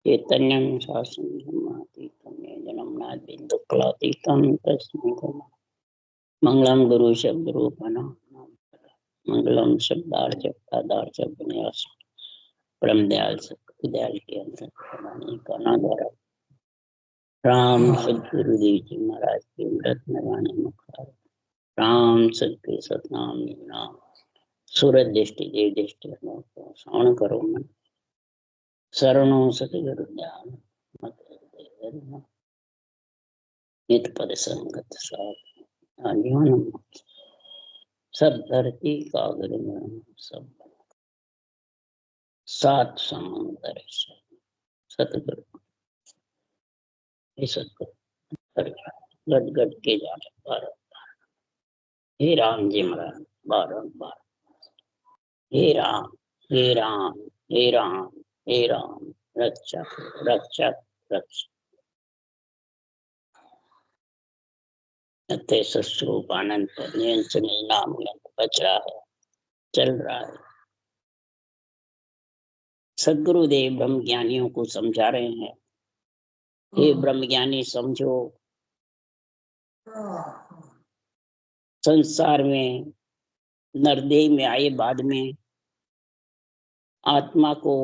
चैतन्यं शासनं धम्मातीतं जन्मनाथ बिंदुक्लातीतं तस्मै मंगलम गुरु शब्द रूपण मंगलम शब्दार्थ पदार्थ विन्यास परम दयाल सतगुरुदयाल के अंदर करना द्वारा राम सदगुरुदेव जी महाराज के अमृत नवाने मुखार राम सदगुरु सतनाम नाम सूरज दृष्टि देव दृष्टि श्रवण करो मन शरणों सतगुरु ज्ञान नित पद संगत साथ जीवन सब धरती कागर में सब सात समुद्र सतगुरु सतगुरु गट गट के जाने बार हे राम जी महाराज बार हे राम हे राम हे राम हे राम रक्षक रक्षक रक्षक स्वरूप आनंद नियंत्रण नाम बच रहा है, चल रहा है। सदगुरुदेव ब्रह्म ज्ञानियों को समझा रहे हैं, हे ब्रह्म ज्ञानी समझो, संसार में नरदेह में आए बाद में आत्मा को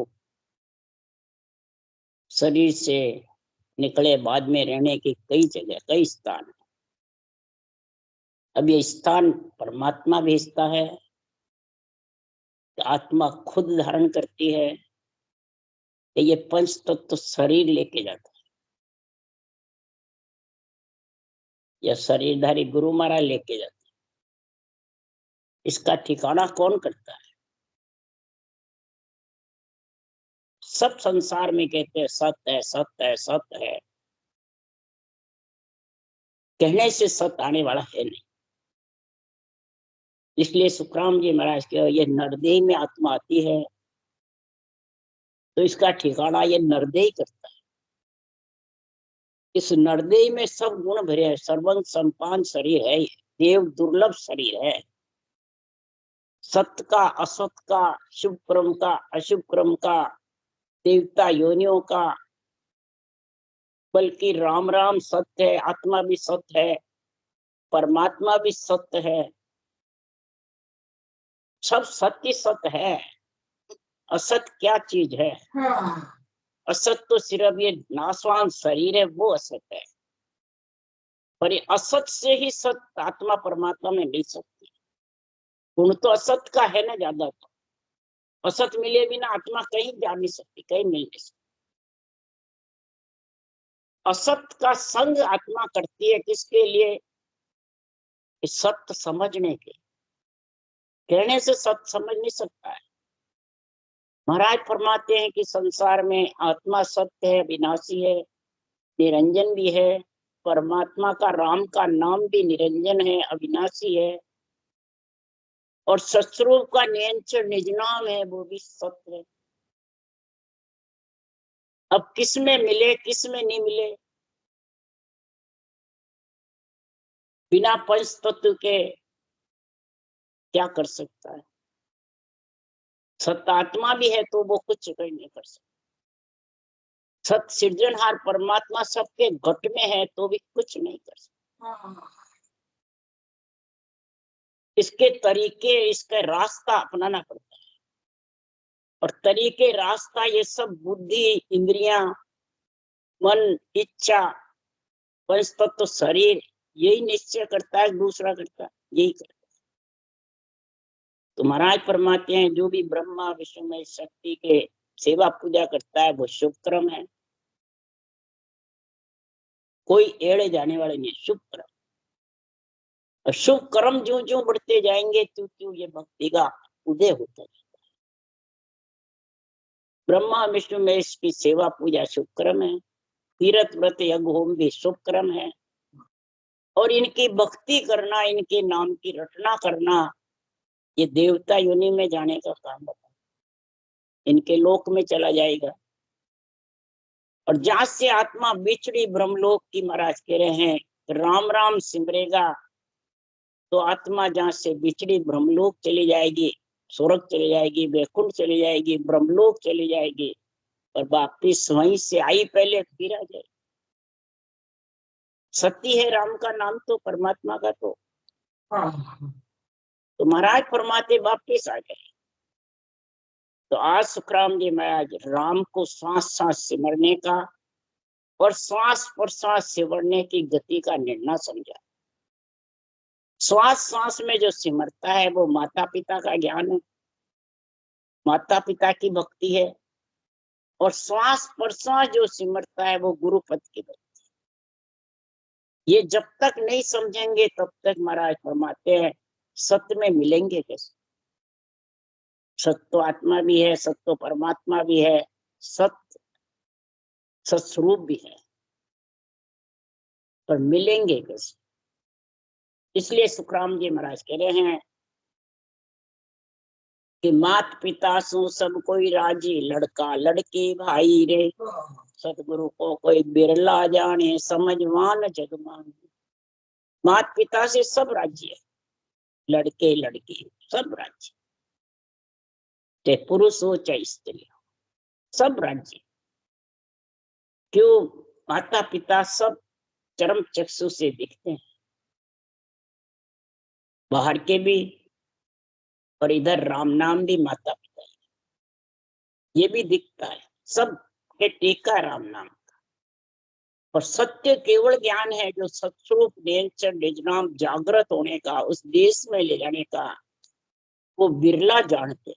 शरीर से निकले बाद में रहने की कई जगह कई स्थान है। अब ये स्थान परमात्मा भेजता है, आत्मा खुद धारण करती है, ये पंच तत्व तो शरीर लेके जाता है, या शरीरधारी गुरु महाराज लेके जाते हैं। इसका ठिकाना कौन करता है? सब संसार में कहते हैं सत्य है सत्य है सत्य है, कहने से सत्य आने वाला है नहीं। इसलिए सुखराम जी महाराज के ये नरदेह में आत्मा आती है तो इसका ठिकाना ये नरदेह करता है। इस नरदेह में सब गुण भरे है, सर्वंग संपान शरीर है, देव दुर्लभ शरीर है। सत्य का असत का, शुभ क्रम का अशुभ क्रम का, देवता योनियों का, बल्कि राम राम सत्य है, आत्मा भी सत्य है, परमात्मा भी सत्य है, सब सत्य सत्य है। असत क्या चीज है? असत तो सिर्फ ये नाशवान शरीर है, वो असत है। पर ये असत से ही सत्य आत्मा परमात्मा में मिल सकती है। गुण तो असत का है ना ज्यादा, तो असत मिले बिना आत्मा कहीं जा नहीं सकती, कहीं मिल नहीं सकती। असत का संग आत्मा करती है, किसके लिए? सत्य समझने के। कहने से सत्य समझ नहीं सकता है। महाराज फरमाते हैं कि संसार में आत्मा सत्य है, विनाशी है, निरंजन भी है। परमात्मा का राम का नाम भी निरंजन है, अविनाशी है, और सत्स्वरूप का नियंत्रण निज नाम है, वो भी सत्य है। अब किस में मिले किस में नहीं मिले? बिना पंच तत्व के क्या कर सकता है? सत्यात्मा भी है तो वो कुछ नहीं कर सकता। सत सृजनहार परमात्मा सबके घट में है तो भी कुछ नहीं कर सकता। इसके तरीके, इसका रास्ता अपनाना पड़ता है, और तरीके रास्ता ये सब बुद्धि, इंद्रियां, मन, इच्छा, पंच तत्व शरीर यही निश्चय करता है, दूसरा करता है यही करता है। तो महाराज फरमाते हैं जो भी ब्रह्मा विष्णु में शक्ति के सेवा पूजा करता है वो शुभ कर्म है, कोई एड़े जाने वाले नहीं, शुभ कर्म। और शुभ कर्म जो जो बढ़ते जाएंगे त्यों त्यों ये भक्ति का उदय होता है। ब्रह्मा विष्णु में इसकी सेवा पूजा शुभ कर्म है, तीर्थ व्रत यज्ञ होम भी शुभ कर्म है, और इनकी भक्ति करना, इनके नाम की रटना करना, ये देवता योनि में जाने का काम होता है, इनके लोक में चला जाएगा। और जहां से आत्मा बिछड़ी ब्रह्मलोक की, महाराज कह रहे हैं राम राम सिमरेगा तो आत्मा जहां से बिछड़ी ब्रह्मलोक चली जाएगी, स्वर्ग चली जाएगी, वैकुंठ चली जाएगी, ब्रह्मलोक चली जाएगी। और वापिस वहीं से आई पहले फिर आ जाए। सत्य है राम का नाम तो, परमात्मा का तो महाराज फरमाते वापिस आ गए। तो आज सुखराम जी महाराज राम को श्वास श्वास सिमरने का और श्वास प्रश्वास सिमरने की गति का निर्णय समझा। श्वास श्वास में जो सिमरता है वो माता पिता का ज्ञान है, माता पिता की भक्ति है। और श्वास प्रश्वास जो सिमरता है वो गुरुपद की भक्ति। ये जब तक नहीं समझेंगे तब तक महाराज फरमाते हैं सत्य में मिलेंगे कैसे। सत्य आत्मा भी है, सत्य परमात्मा भी है, सत्य सत्स्वरूप भी है, पर मिलेंगे कैसे। इसलिए सुखराम जी महाराज कह रहे हैं कि मात पिता सो सब कोई राजी, लड़का लड़की भाई रे, सतगुरु को कोई बिरला जाने, समझवान जगमान। मात पिता से सब राज्य है, लड़के लड़की सब राज्य, चाहे पुरुष हो चाहे स्त्री हो, सब राज्य। क्यों? माता पिता सब चरम चक्षु से दिखते हैं, बाहर के भी और इधर राम नाम भी माता पिता है, ये भी दिखता है, सब के टीका राम नाम का। और सत्य केवल ज्ञान है जो सत्स्वरूप निज नाम जागृत होने का, उस देश में ले जाने का, वो बिरला जानते।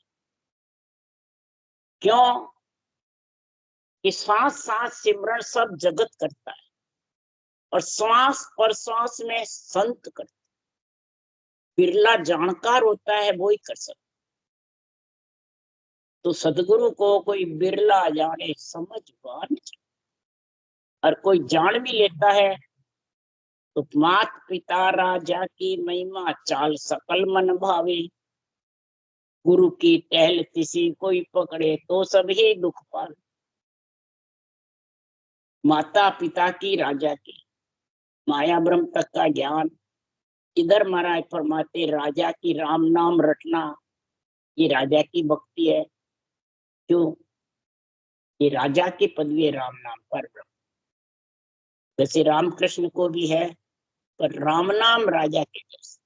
क्यों? कि श्वास सांस सिमरण सब जगत करता है और श्वास प्रश्वास में संत करते। बिरला जानकार होता है वो ही कर सकता। तो सदगुरु को कोई बिरला जाने, समझवान। और कोई जान भी लेता है तो मात पिता राजा की महिमा, चाल सकल मन भावे। गुरु की टहल किसी कोई पकड़े तो सभी दुख पाल। माता पिता की राजा की माया ब्रह्म तक का ज्ञान, इधर महाराज फरमाते राजा की राम नाम रटना, ये राजा की भक्ति है। क्यों? ये राजा की पदवी है, राम नाम पर ब्रह्म। वैसे रामकृष्ण को भी है, पर राम नाम राजा के जैसे।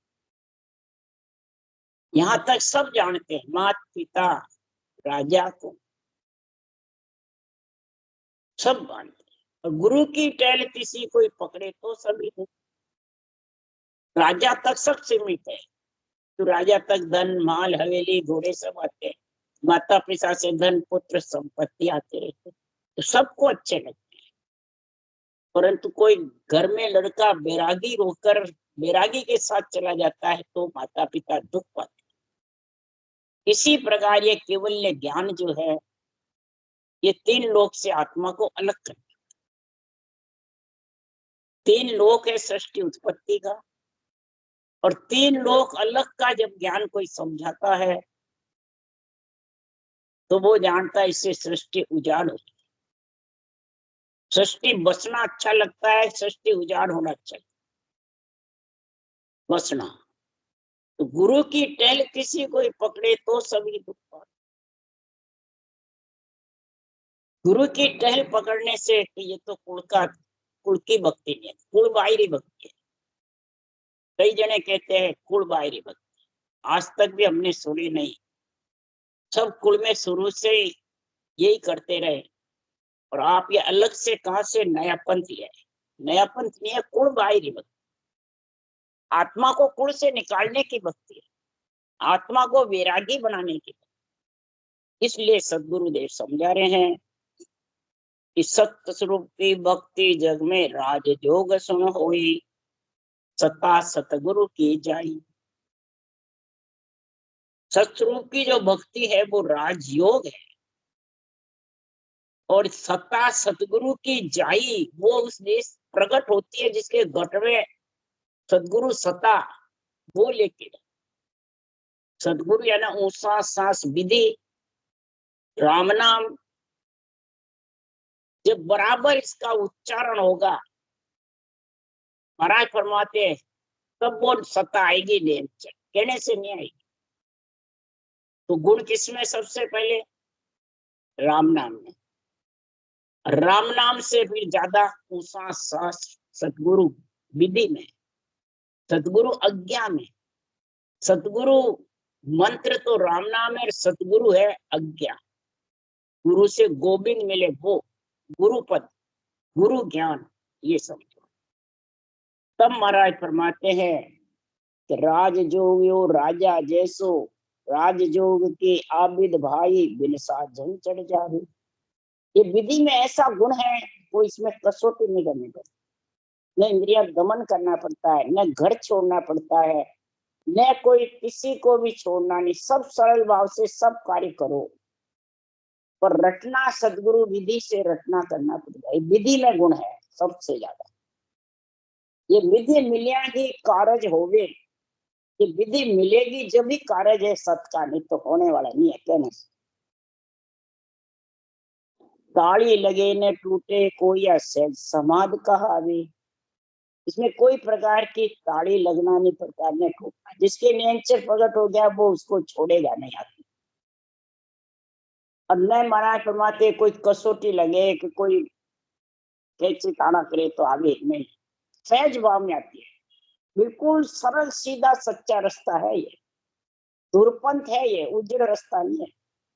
यहाँ तक सब जानते हैं, मात पिता राजा को सब मानते हैं। और गुरु की टहल किसी कोई पकड़े तो सभी को। राजा तक सब सीमित है, तो राजा तक धन माल हवेली घोड़े सब आते हैं, माता पिता से धन पुत्र संपत्ति आते रहते, तो सबको अच्छे लगते हैं। परंतु कोई घर में लड़का बैरागी होकर बैरागी के साथ चला जाता है तो माता पिता दुख पाते। इसी प्रकार ये केवल ज्ञान जो है, ये तीन लोक से आत्मा को अलग करता। तीन लोक है सृष्टि उत्पत्ति का, और तीन लोक अलग का जब ज्ञान कोई समझाता है तो वो जानता है इससे सृष्टि उजाड़ होती है। सृष्टि बसना अच्छा लगता है, सृष्टि उजाड़ होना अच्छा लगता है। बसना तो गुरु की टहल किसी कोई पकड़े तो सभी दुख पाते। गुरु की टहल पकड़ने से ये तो कुल की भक्ति नहीं है, कुल बाहरी भक्ति है। कई जने कहते हैं कुल बाहरी भक्ति, आज तक भी हमने सुनी नहीं। सब कुल में शुरू से यही करते रहे, और आप ये अलग से कहां से नया पंथ है? नया पंथ नहीं है, कुल बाहरी भक्ति। आत्मा को कुल से निकालने की भक्ति है, आत्मा को वैरागी बनाने की। इसलिए सदगुरुदेव समझा रहे हैं कि सत्य स्वरूप की भक्ति जग में राजयोग सुन होई, सता सतगुरु की जाई। सतस्वरूप की जो भक्ति है वो राजयोग है, और सत्ता सतगुरु की जाई वो उस देश प्रकट होती है जिसके घट में सदगुरु सत्ता वो लेके। सदगुरु यानी ऊंचा सांस विधि राम नाम, जब बराबर इसका उच्चारण होगा, महाराज फरमाते हैं तब वो सत्ता आएगी, नहीं कहने से नहीं आएगी। तो गुण किसमें? सबसे पहले राम नाम में। राम नाम से भी ज्यादा ऊंचा सांस सतगुरु विधि में, सतगुरु आज्ञा में। सतगुरु मंत्र तो राम नाम है, सतगुरु है आज्ञा। गुरु से गोविंद मिले वो गुरु पद, गुरु ज्ञान, ये समझो। तब महाराज फरमाते हैं कि राजजोग यो राजा जैसो, राजजोग के आबिद भाई बिन साजन चढ़ जावे। ये विधि में ऐसा गुण है, वो इसमें कसौटी नहीं करनी पड़ती, न इंद्रिया दमन करना पड़ता है, न घर छोड़ना पड़ता है, न कोई किसी को भी छोड़ना नहीं, सब सरल भाव से सब कार्य करो। पर रटना सदगुरु विधि से रटना करना पड़ेगा। ये विधि में गुण है सबसे ज्यादा। ये विधि मिलिया ही कारज होवे, ये विधि मिलेगी जब भी कारज है सत का, नहीं तो होने वाला नहीं है। कहने से ताली लगे न टूटे कोई असहज समाध कहावे। इसमें कोई प्रकार की ताली लगना नहीं पड़ता, न टूटना। जिसके नेचर प्रकट हो गया वो उसको छोड़ेगा नहीं आदमी। और न महाराज फरमाते कोई कसौटी लगे कि कोई कैसे ताना करे तो आगे नहीं, सहज भाव में आती है। बिल्कुल सरल सीधा सच्चा रास्ता है ये, दूरपंथ है ये, उजड़ रास्ता नहीं है।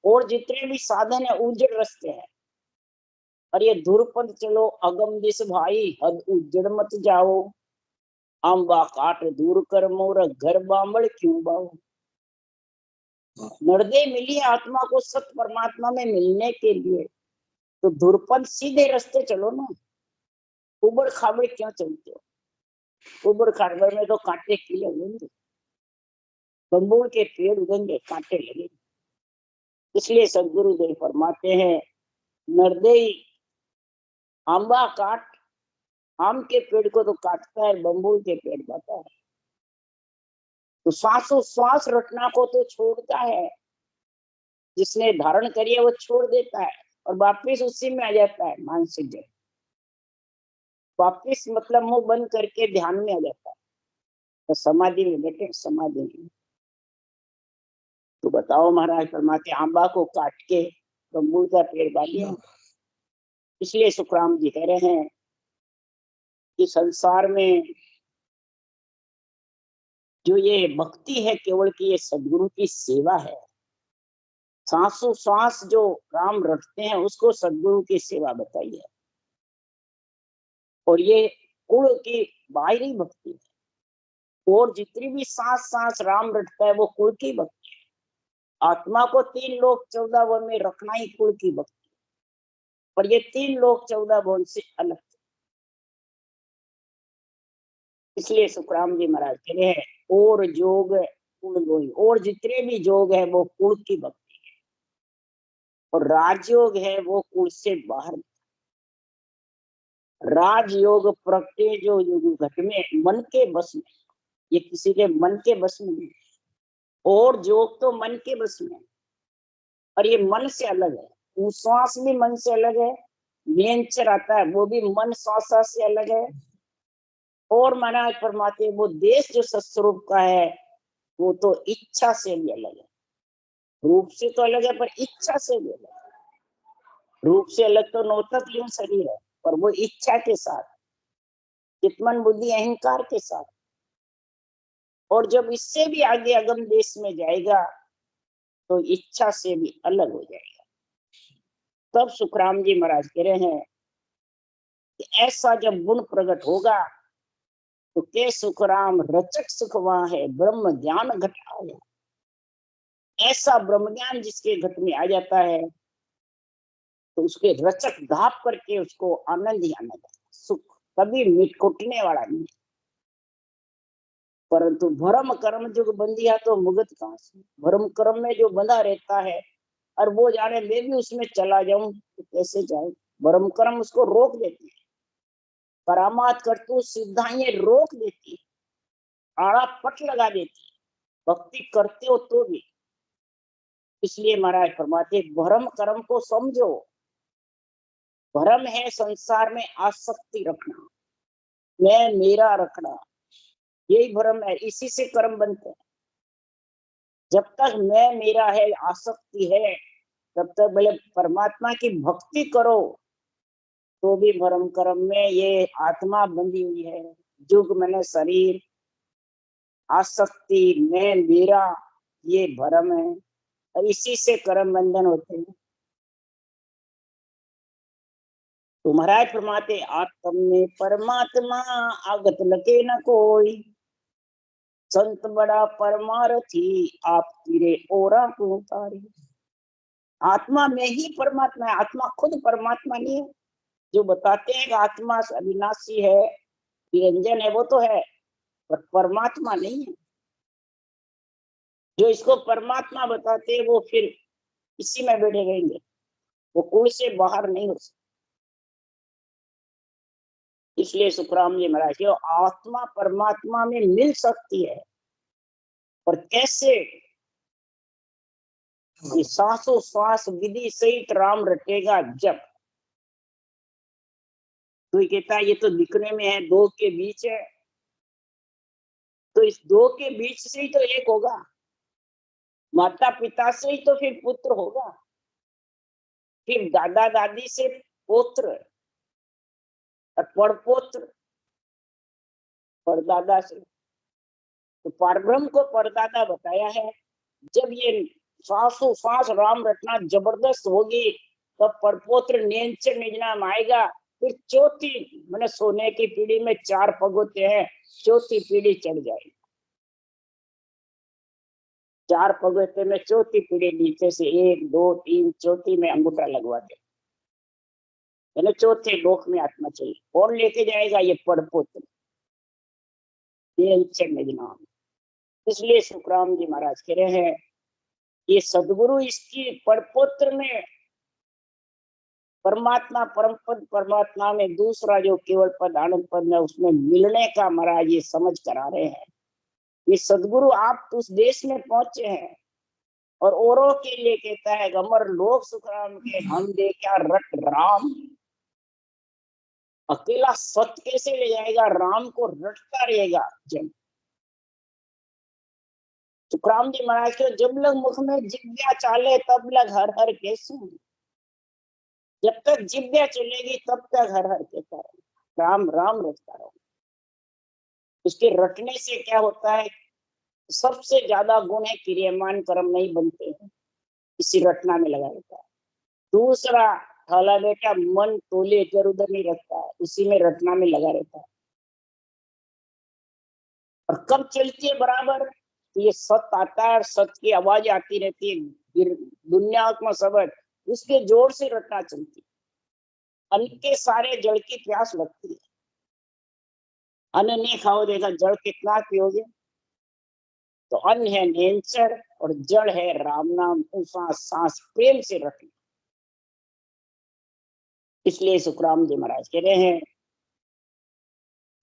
और जितने भी साधन है उजड़ रास्ते हैं। और ये दूरपंथ चलो अगम दिस भाई, हद उजड़ मत जाओ। आंबा काट दूर कर मोर, घर बामड़ क्यों बाओ। नर्दे मिली आत्मा को सत परमात्मा में मिलने के लिए, तो दूरपंथ सीधे रास्ते चलो ना। उबड़ खाबड़ क्यों चलते हो? उबड़ खाबड़ में तो कांटे कीले उगेंगे, बम्बूल के पेड़ उगेंगे, कांटे लगेंगे। इसलिए सदगुरुदेव फरमाते हैं नर्दे आंबा काट, आम के पेड़ को तो काटता है, बम्बूल के पेड़ पाता है। तो श्वासों श्वास रटना को तो छोड़ता है, जिसने धारण करी है वो छोड़ देता है और वापिस उसी में आ जाता है। मानसिक जगत वापिस मतलब मुंह बंद करके ध्यान में आ जाता है, तो समाधि में बैठे, समाधि में। तो बताओ महाराज फरमाते आंबा को काट के बम्बूल का पेड़ बा लिया। इसलिए सुखराम जी कह रहे हैं कि संसार में जो ये भक्ति है केवल की ये सदगुरु की सेवा है। सांसों सांस जो राम रखते हैं उसको सदगुरु की सेवा बताई है। और ये कुल की बाहरी भक्ति है। और जितनी भी सांस सांस राम रखता है वो कुल की भक्ति है। आत्मा को 3 लोक 14 वन में रखना ही कुल की भक्ति है। पर ये 3 लोक 14 वन से अलग। इसलिए सुखराम जी महाराज कह रहे हैं और जोग कुल गोई, और जितने भी जोग है वो कुल की भक्ति है। और राजयोग है वो कुल से बाहर। राजयोग प्रगटे जो योग घट में मन के बस में, ये किसी के मन के बस में नहीं। और जोग तो मन के बस में, और ये मन से अलग है। श्वास भी मन से अलग है, नियंत्रण आता है वो भी मन श्वास से अलग है। और महाराज फरमाते वो देश जो सत्स्वरूप का है वो तो इच्छा से भी अलग है। रूप से तो अलग है पर इच्छा से भी अलग है। रूप से अलग तो नौतक लिंग शरीर है, पर वो इच्छा के साथ, चित्तमन बुद्धि अहंकार के साथ। और जब इससे भी आगे अगम देश में जाएगा तो इच्छा से भी अलग हो जाएगा। तब सुखराम जी महाराज कह रहे हैं कि ऐसा जब गुण प्रकट होगा तो के सुखराम रचक सुख वहां है, ब्रह्म ज्ञान घट आया। ऐसा ब्रह्म ज्ञान जिसके घट में आ जाता है तो उसके रचक धाप करके उसको आनंद ही आनंद है, सुख कभी मिटकुटने वाला नहीं। परंतु भरम कर्म जो बंदिया तो मुगत कहां से। भरम कर्म में जो बंधा रहता है और वो जाने मैं भी उसमें चला जाऊं तो कैसे जाए। भरम कर्म उसको रोक देती है, करामात करतू सिद्धाएं रोक देती है, आड़ा पट लगा देती है, भक्ति करते हो तो भी। इसलिए महाराज फरमाते भरम कर्म को समझो। भरम है संसार में आसक्ति रखना, मैं मेरा रखना, यही भरम है। इसी से कर्म बनते हैं। जब तक मैं मेरा है, आसक्ति है, तब तक भले परमात्मा की भक्ति करो तो भी भरम कर्म में ये आत्मा बंधी हुई है। जुग मैंने शरीर, आसक्ति में मेरा, ये भरम है और इसी से कर्म बंधन होते हैं। तुम्हारा फरमाते आत्म में परमात्मा आगत लगे न कोई, संत बड़ा परमारथी आप तिरे ओरा को उतारे। आत्मा में ही परमात्मा है, आत्मा खुद परमात्मा नहीं है। जो बताते हैं कि आत्मा अविनाशी है, निरंजन है, वो तो है, पर परमात्मा नहीं है। जो इसको परमात्मा बताते हैं वो फिर इसी में बैठे रहेंगे, वो कोई से बाहर नहीं हो सकते। इसलिए सुखराम जी महाराज की आत्मा परमात्मा में मिल सकती है, और कैसे? ये सांसों सांस विधि सहित राम रटेगा जब। तो ये कहता है ये तो दिखने में है, दो के बीच है, तो इस दो के बीच से ही तो एक होगा। माता पिता से ही तो फिर पुत्र होगा, फिर दादा दादी से पुत्र, और परपोत्र परदादा से। तो परब्रह्म को परदादा बताया है। जब ये सांसों सांस राम रटना जबरदस्त होगी, तब परपोत्र नियंत्रण निजना में आएगा। फिर चौथी, मैंने सोने की पीढ़ी में 4 पग होते हैं, चौथी पीढ़ी चढ़ जाएगी। 4 पग होते में चौथी पीढ़ी नीचे से 1 2 3, चौथी में अंगूठा लगवा दे, यानी चौथे लोक में आत्मा चाहिए। कौन लेके जाएगा? ये परपोत्र नियंत्रण निजना। इसलिए सुखराम जी महाराज कह रहे हैं ये सदगुरु इसकी परपोत्र में परमात्मा परम पद, परमात्मा में दूसरा जो केवल पद आनंद पद में उसमें मिलने का महाराज ये समझ करा रहे हैं। ये सदगुरु आप उस देश में पहुंचे हैं, और औरों के लिए कहता है अमर लोक सुखराम के हम दे क्या रट राम। अकेला सत्य कैसे ले जाएगा? राम को रटता रहेगा जन। सुखराम जी महाराज के जब लग मुख में जिज्ञा चाले तब लग हर हर के सुन। जब तक जिज्ञा चलेगी तब तक हर हर कहता रहो, राम राम रटता रहो। उसके रटने से क्या होता है? सबसे ज्यादा गुण है क्रियमान कर्म नहीं बनते हैं, इसी रटना में लगा रहता है। दूसरा थाला बेटा मन तोले इधर उधर नहीं रखता है, उसी में रटना में लगा रहता है। और कब चलती है बराबर? तो ये सत्य आता है, सत्य की आवाज आती रहती है, दुनियात्मक शब्द, उसके जोर से रटना चलती है। अन्न के सारे जल की प्यास लगती है, अन्न नहीं खाओ देखा जल कितना पियोगे? तो अन्न है नेचर और जड़ है राम नाम, सांस सांस प्रेम से रखना। इसलिए सुखराम जी महाराज कह रहे हैं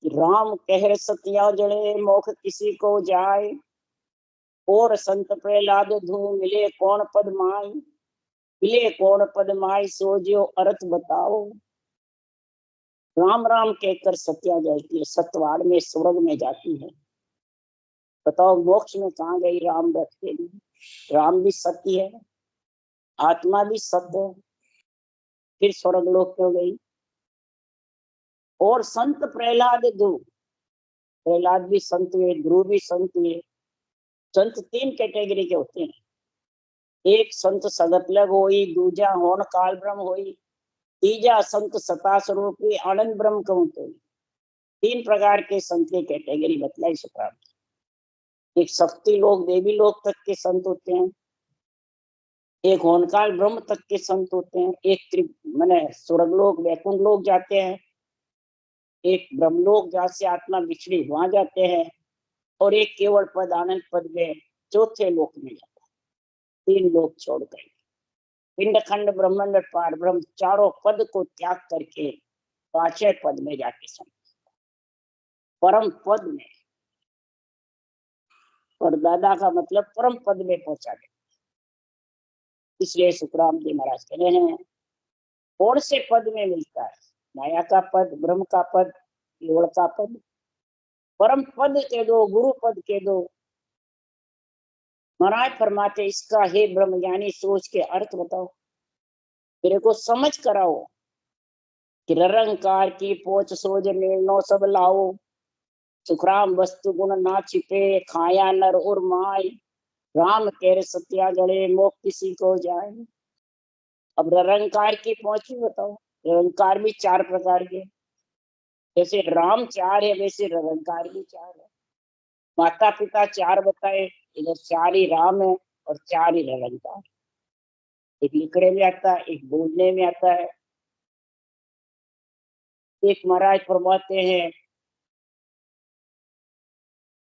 कि राम कह सतिया जड़े मोख किसी को जाए, और संत प्रहलाद धू मिले कौन पद माई, मिले कौन पद माई सो जो अर्थ बताओ। राम राम कहकर सत्या जाती है, सतवाड़ में स्वर्ग में जाती है। बताओ मोक्ष में कहाँ गई राम बैठते? राम भी सत्य है, आत्मा भी सत्य है, फिर स्वर्ग लोक क्यों गई? और संत प्रहलाद ध्रुव, प्रहलाद भी संत हुए, ध्रुव भी संत हुए। संत 3 कैटेगरी के होते हैं। एक संत सगत लग होई, दूजा होन काल ब्रह्म होई, तीजा संत सता स्वरूपी आनंद ब्रह्म कहूं तो। 3 प्रकार के संत की कैटेगरी बतलाई सुखराम। एक शक्ति लोग देवी लोग तक के संत होते हैं, एक होनकाल ब्रह्म तक के संत होते हैं, एक मैंने स्वर्गलोक वैकुंठ लोक जाते हैं, एक ब्रह्मलोक जहाँ से आत्मा बिछड़ी वहां जाते हैं, और एक केवल पद आनंद पद में चौथे लोक में जाता है। 3 लोक छोड़कर पिंड खंड ब्रह्मांड पार ब्रह्म चारों पद को त्याग करके 5वें पद में जाके समझ, परम पद में। और दादा का मतलब परम पद में पहुंचा दे। इसलिए सुखराम जी महाराज कह रहे हैं कौन से पद में मिलता है? माया का पद, ब्रह्म का पद, केवल का पद, परम पद के दो, गुरु पद के दो। महाराज फरमाते इसका हे ब्रह्म ज्ञानी सोच के अर्थ बताओ, मेरे को समझ कराओ। कि निरंकार की पोच सोज निर्णो सब लाओ, सुखराम वस्तु गुण ना छिपे, खाया नर और माय, राम केर सत्या जड़े मोक्ष किसी को जाए। अब निरंकार की पहुंच भी बताओ। निरंकार भी चार प्रकार के, जैसे राम चार है वैसे निरंकार भी चार है। माता पिता चार बताए, इधर चार ही राम है और चार ही निरंकार। एक लिखने में आता है, एक बोलने में आता है। एक महाराज फरमाते हैं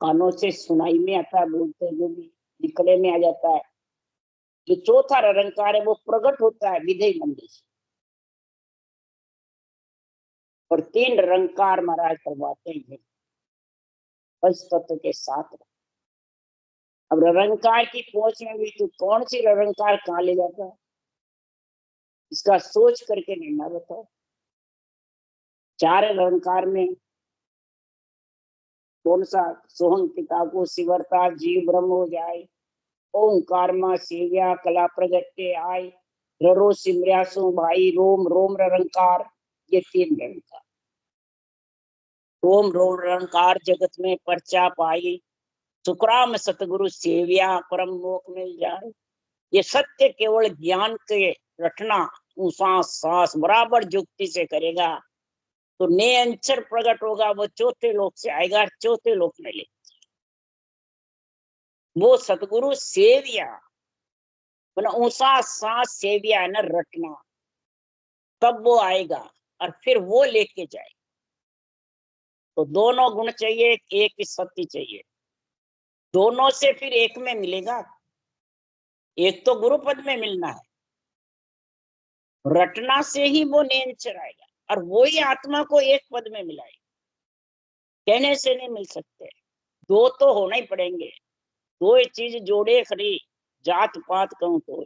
कानों से सुनाई में आता है, बोलते हैं जो भी लिखने में आ जाता है। जो चौथा निरंकार है वो प्रकट होता है विधेय मंदिर से। और तीन निरंकार महाराज फरमाते हैं पंच तत्व के साथ। अब निरंकार की पहुंच में भी तो कौन सी निरंकार कहाँ ले जाता है, इसका सोच करके निर्णय बताओ। चार निरंकार में कौन सा? सोहम पिता को शिवरता जीव ब्रह्म हो जाए, ओंकार मां सेव्या कला प्रगटे आय, ररो सिमरिया सो भाई रोम रोम निरंकार। ये तीन निरंकार। रोम रोम निरंकार जगत में पर्चा पाई, सुखराम सतगुरु सेव्या परम मोक्ष मिल जाए। ये सत्य केवल ज्ञान के रटना सांस सांस बराबर युक्ति से करेगा तो निरंतर प्रकट होगा। वो चौथे लोक से आएगा, चौथे लोक में ले वो सतगुरु सेविया ऊंचा सांस सेविया है ना रटना, तब वो आएगा और फिर वो लेके जाए। तो दोनों गुण चाहिए, एक ही सत्य चाहिए, दोनों से फिर एक में मिलेगा। एक तो गुरु पद में मिलना है, रटना से ही वो निरंतर आएगा और वो ही आत्मा को एक पद में मिलाएगा। कहने से नहीं मिल सकते, दो तो होना ही पड़ेंगे। दो ही चीज जोड़े खड़ी, जात पात कहूं तो।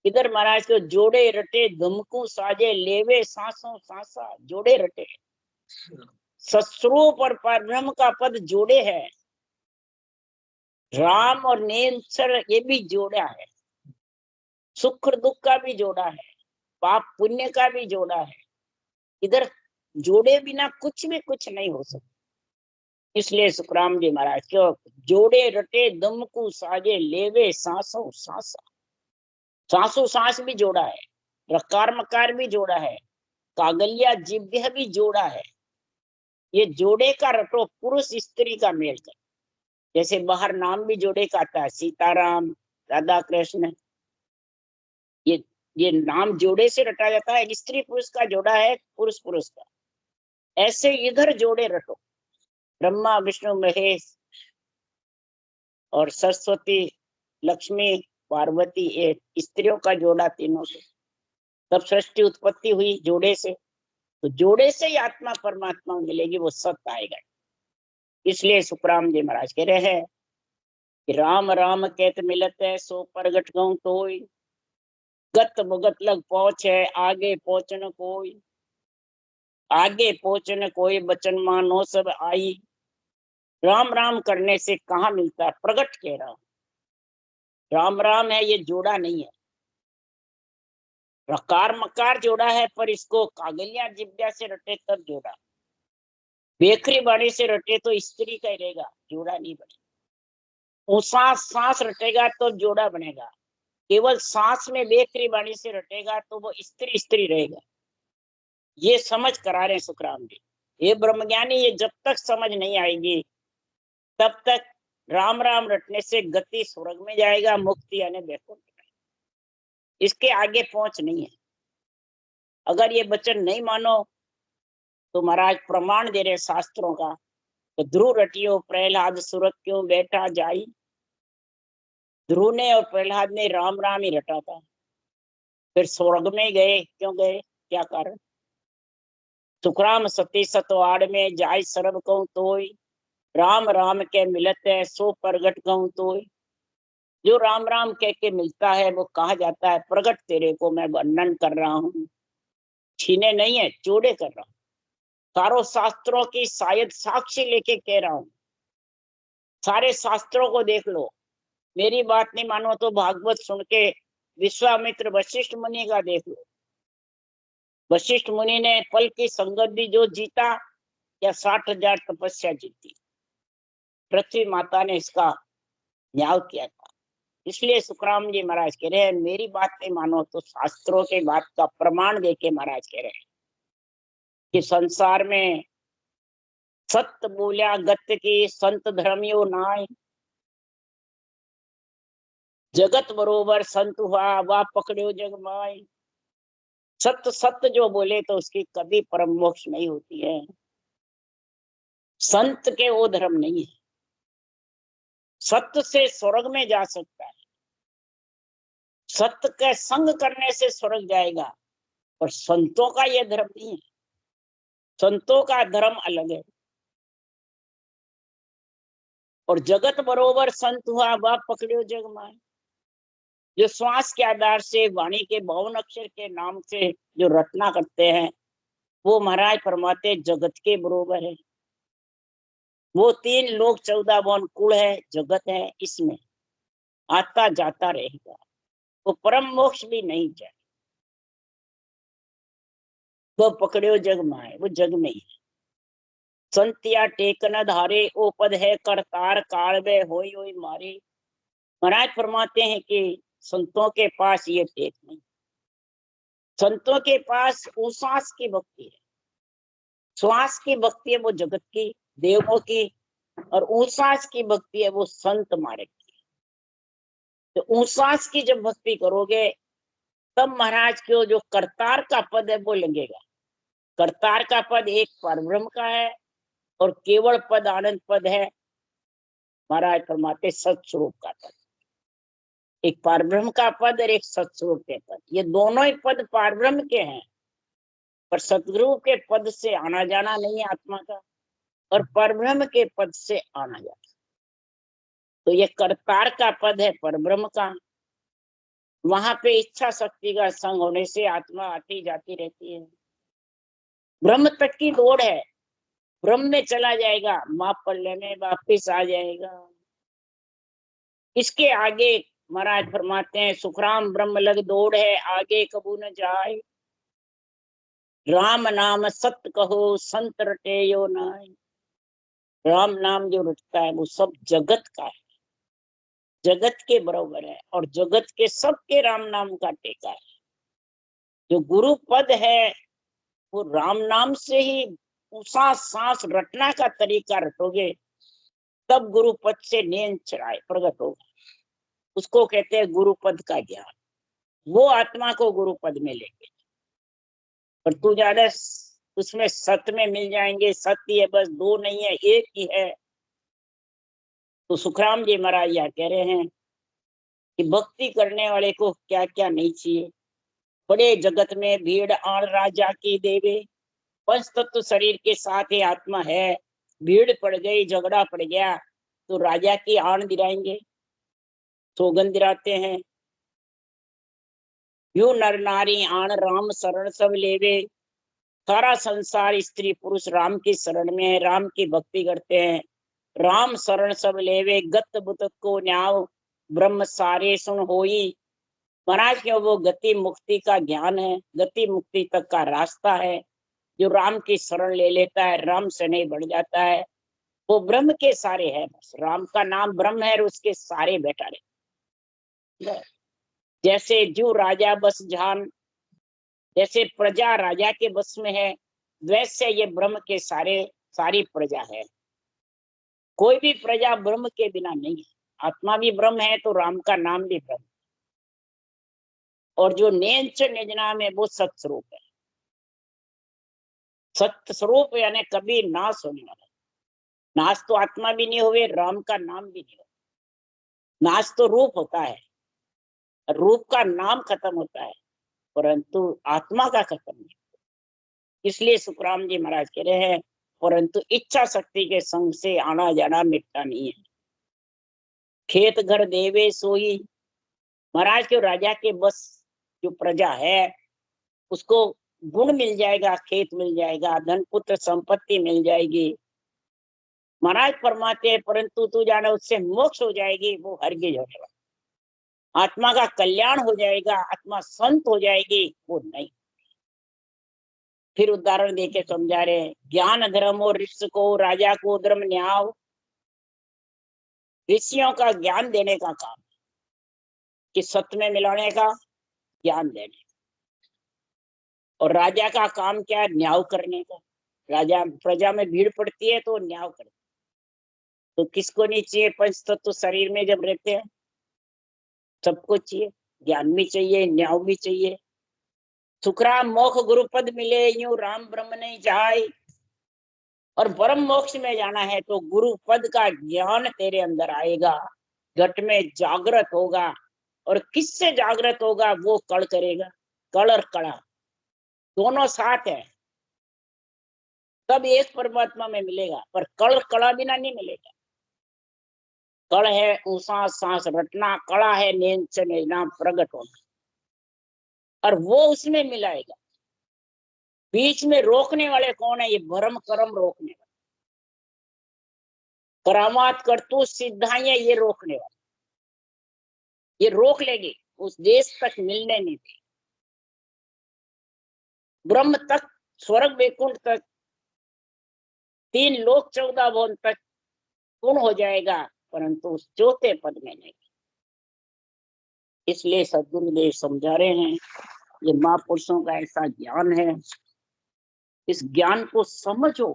इधर महाराज को जोड़े रटे धमकू साजे, लेवे सांसों सांसा, जोड़े रटे। सस्वरूप और परब्रह्म का पद जोड़े है, राम और निरंतर ये भी जोड़ा है, सुख दुख का भी जोड़ा है, पाप पुण्य का भी जोड़ा है। इधर जोड़े बिना कुछ भी कुछ नहीं हो सकता। इसलिए सुखराम जी महाराज क्यों जोड़े रटे दमकू साजे, लेवे सांसों सांसा। सांसों सांस भी जोड़ा है, रकार मकार भी जोड़ा है, कागलिया जिभ्य भी जोड़ा है। ये जोड़े का रटो, पुरुष स्त्री का मेल कर। जैसे बाहर नाम भी जोड़े का आता है, सीताराम राधा कृष्ण, ये नाम जोड़े से रटा जाता है। स्त्री पुरुष का जोड़ा है, पुरुष पुरुष का। ऐसे इधर जोड़े रटो, ब्रह्मा विष्णु महेश और सरस्वती लक्ष्मी पार्वती, एक स्त्रियों का जोड़ा तीनों से, तब सृष्टि उत्पत्ति हुई जोड़े से। तो जोड़े से ही आत्मा परमात्मा मिलेगी, वो सत्य आएगा। इसलिए सुखराम जी महाराज कह रहे हैं कि राम राम कहत मिलत है, सो प्रगट कहूं तोय, गत भगत लग पहुंच है, आगे पहुंचन कोई, आगे पहुंचने कोई बचन मानो सब आई। राम राम करने से कहाँ मिलता है? प्रगट कह रहा हूं, राम राम है ये जोड़ा नहीं है। रकार मकार जोड़ा है, पर इसको कागलिया जिब्या से रटे तब जोड़ा। बेखरी बाणी से रटे तो स्त्री का ही रहेगा, जोड़ा नहीं बनेगा। सांस सांस रटेगा तो जोड़ा बनेगा। केवल सांस में बेखरी बाणी से रटेगा तो वो स्त्री स्त्री रहेगा। ये समझ करा रहे सुखराम जी। ये ब्रह्मज्ञानी, ये जब तक समझ नहीं आएगी तब तक राम राम रटने से गति स्वर्ग में जाएगा, मुक्ति यानी बैकुंठ में। इसके आगे पहुंच नहीं है। अगर ये वचन नहीं मानो तो महाराज प्रमाण दे रहे शास्त्रों का। तो ध्रुव रटियो प्रहलाद सुरत क्यों बैठा जाई। ध्रुव ने और प्रहलाद ने राम राम ही रटा था, फिर स्वर्ग में गए। क्यों गए, क्या कारण? सुखराम सती सतवाड़ में जाय सरब कहूं तोय, राम राम के मिलत है, सो प्रगट कहूं तोय। जो राम राम कह के मिलता है वो कहा जाता है प्रगट तेरे को मैं वर्णन कर रहा हूँ। छीने नहीं है, जोड़े कर रहा हूँ। सारों शास्त्रों की शायद साक्षी लेके कह रहा हूँ। सारे शास्त्रों को देख लो, मेरी बात नहीं मानो तो भागवत सुन के विश्वामित्र वशिष्ठ मुनि का देख लो। वशिष्ठ मुनि ने फल की संगत भी जो जीता, या 60,000 तपस्या जीती, पृथ्वी माता ने इसका न्याय किया था। इसलिए सुखराम जी महाराज कह रहे हैं, मेरी बात नहीं मानो तो शास्त्रों के बात का प्रमाण देके महाराज कह रहे हैं कि संसार में सत्य बोलिया गत की संत धर्मियो नाय, जगत बरोबर संत हुआ वा पकड़ो जग माय। सत्य सत्य जो बोले तो उसकी कभी परम मोक्ष नहीं होती है। संत के वो धर्म नहीं है। सत्य से स्वर्ग में जा सकता है, सत्य का संग करने से स्वर्ग जाएगा, और संतों का यह धर्म नहीं है। संतों का धर्म अलग है। और जगत बरोबर संत हुआ वह पकड़ो जग माय, जो श्वास के आधार से वाणी के 52 अक्षर के नाम से जो रचना करते हैं, वो महाराज फरमाते जगत के बरोबर है। वो 3 लोग 14 भुवन कुल है, जगत है, इसमें आता जाता रहेगा, वो परम मोक्ष भी नहीं जाए। वो पकड़ो जग माय, वो जग में ही है। संतिया टेकन धारे ओ पद है करतार काल वे होई होई मारे। महाराज फरमाते हैं कि संतों के पास ये टेक नहीं। संतों के पास उश्वास की भक्ति है, श्वास की भक्ति है वो जगत की देवों की, और उश्वास की भक्ति है वो संत मार्ग की। तो उश्वास की जब भक्ति करोगे तब महाराज को जो करतार का पद है वो लगेगा। करतार का पद एक परब्रह्म का है, और केवल पद आनंद पद है महाराज फरमाते सत्स्वरूप का पद। एक पारब्रह्म का पद और एक सत्स्वरूप के पद, ये दोनों ही पद पारब्रह्म के हैं, पर सतगुरु के पद से आना जाना नहीं है आत्मा का, और परब्रह्म के पद से आना जाना। तो ये करतार का पद है परब्रह्म का। वहां पे इच्छा शक्ति का संग होने से आत्मा आती जाती रहती है। ब्रह्म तक की दौड़ है, ब्रह्म में चला जाएगा, माप पल्ले में वापिस आ जाएगा। इसके आगे महाराज फरमाते हैं सुखराम ब्रह्म लग दौड़ है, आगे कबू न जाए। राम नाम सत्य कहो संत रटे यो नाय। राम नाम जो रटता है वो सब जगत का है, जगत के बराबर है, और जगत के सबके राम नाम का टेका है। जो गुरु पद है वो राम नाम से ही उसा सांस रटना का तरीका रटोगे, तब गुरु पद से नैन चढ़ाए प्रकट होगा। उसको कहते हैं गुरु पद का ज्ञान। वो आत्मा को गुरु पद में लेंगे। और तू ज्यादा उसमें सत्य में मिल जाएंगे, सत्य है बस, 2 नहीं है, एक ही है। तो सुखराम जी महाराज यह कह रहे हैं कि भक्ति करने वाले को क्या क्या नहीं चाहिए। बड़े जगत में भीड़ आण राजा की देवे, पंच तत्व शरीर के साथ ही आत्मा है। भीड़ पड़ गई, झगड़ा पड़ गया, तो राजा की आण दिलाएंगे, सौगंध दिलाते हैं। यू नर नारी आण राम शरण सब लेवे। सारा संसार स्त्री पुरुष राम की शरण में है, राम की भक्ति करते हैं। राम शरण सब लेवे, गत बुत को न्याव ब्रह्म सारे सुन होई। महाराज क्यों वो गति मुक्ति का ज्ञान है, गति मुक्ति तक का रास्ता है। जो राम की शरण ले लेता है, राम से नहीं बढ़ जाता है, वो ब्रह्म के सारे है। बस राम का नाम ब्रह्म है, और उसके सारे बैठा रहे। जैसे जो राजा बस जान, जैसे प्रजा राजा के बस में है, वैसे ये ब्रह्म के सारी प्रजा है। कोई भी प्रजा ब्रह्म के बिना नहीं है। आत्मा भी ब्रह्म है तो राम का नाम भी ब्रह्म। और जो नेंच निज नाम है वो सत्स्वरूप है। सत्य स्वरूप यानी कभी नाश होने वाला। नाश तो आत्मा भी नहीं हुए, राम का नाम भी नहीं हो। नाश तो रूप होता है, रूप का नाम खत्म होता है, परंतु आत्मा का खत्म नहीं। इसलिए सुखराम जी महाराज कह रहे हैं, परंतु इच्छा शक्ति के संग से आना जाना मिटता नहीं है। खेत घर देवे सोई। महाराज के राजा के बस जो प्रजा है उसको गुण मिल जाएगा, खेत मिल जाएगा, धन पुत्र संपत्ति मिल जाएगी। महाराज फरमाते हैं परंतु तू जाने उससे मोक्ष हो जाएगी, वो हरगिज होने वाला। आत्मा का कल्याण हो जाएगा, आत्मा संत हो जाएगी, वो नहीं। फिर उदाहरण देके समझा रहे हैं, ज्ञान धर्म और ऋषि को राजा को धर्म न्याय। ऋषियों का ज्ञान देने का काम, कि सत्य में मिलाने का ज्ञान देने, और राजा का काम क्या है, न्याय करने का। राजा, प्रजा में भीड़ पड़ती है तो न्याय करते। तो किसको नहीं चाहिए पंच तत्व शरीर में जब रहते हैं? सबको चाहिए, ज्ञान भी चाहिए, न्याय भी चाहिए। सुखराम मोक्ष गुरुपद मिले, यूं राम ब्रह्म नहीं जाए। और परम मोक्ष में जाना है तो गुरु पद का ज्ञान तेरे अंदर आएगा, घट में जागृत होगा। और किससे जागृत होगा? वो कड़ करेगा। कड़ और कड़ा दोनों साथ है, तब एक परमात्मा में मिलेगा। पर कड़ कड़ा बिना नहीं मिलेगा। कड़ है ऊसा सांस रटना, कड़ा है नींद से लेना, प्रगट होना, और वो उसमें मिलाएगा। बीच में रोकने वाले कौन है? ये भरम कर्म रोकने वाले, करामात करतूत सिद्धाइयां ये रोकने वाले। ये रोक लेगी, उस देश तक मिलने नहीं दी। ब्रह्म तक, स्वर्ग वैकुंठ तक, 3 लोक 14 भुवन तक पूर्ण हो जाएगा, परंतु उस चौथे पद में नहीं। इसलिए सदगुरुदेव समझा रहे हैं, ये महापुरुषों का ऐसा ज्ञान है, इस ज्ञान को समझो,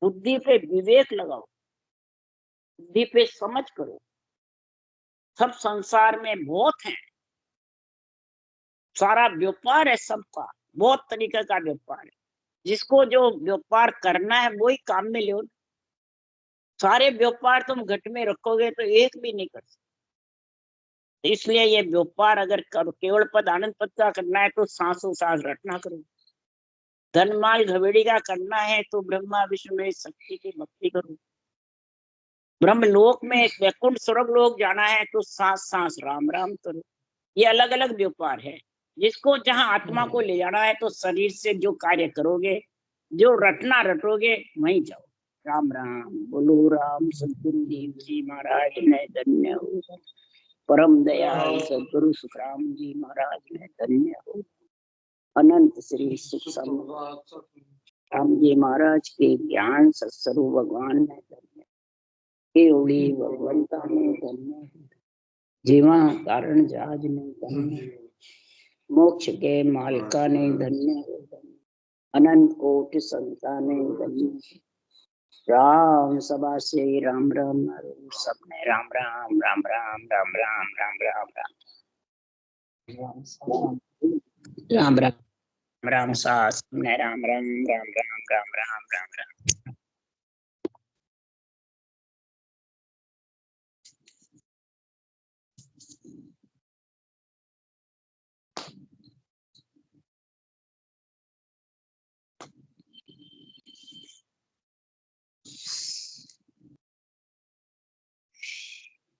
बुद्धि पे विवेक लगाओ, बुद्धि पे समझ करो। सब संसार में बहुत है, सारा व्यापार है सबका, बहुत तरीके का व्यापार है। जिसको जो व्यापार करना है वही काम में लो। सारे व्यापार तुम घट में रखोगे तो एक भी नहीं कर सकते। इसलिए ये व्यापार अगर केवल पद आनंद पद का करना है तो सांसों सांस रटना करो। धनमाल घबेड़ी का करना है तो ब्रह्मा विष्णु में शक्ति की भक्ति करो। ब्रह्म लोक में वैकुंठ स्वर्ग लोक जाना है तो सांस सांस राम राम करो। ये अलग अलग व्यापार है। जिसको जहां आत्मा को ले जाना है तो शरीर से जो कार्य करोगे, जो रटना रटोगे, वहीं जाओ। राम राम बोलो। राम सदगुरु देव जी महाराज ने धन्य हो। परम दयाल सदगुरु सुखराम जी महाराज ने धन्य हो। अनंत श्री सुख राम जी महाराज के ज्ञान सत्स्वरूप भगवान ने धन्य। केवड़ी भगवंता ने धन्य। जीवा कारण जहाज ने धन्य। मोक्ष के मालिका ने धन्य। अनंत कोटि संताने धन्य। राम सभा से राम राम सबने राम राम राम राम राम राम राम राम राम राम राम राम सास ने राम राम राम राम राम राम राम राम।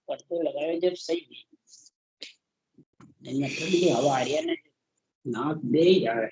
पत्ते लगाए जब सही नहीं, ठंडी हवा आ रही है ना, नाक दे जा रहा है।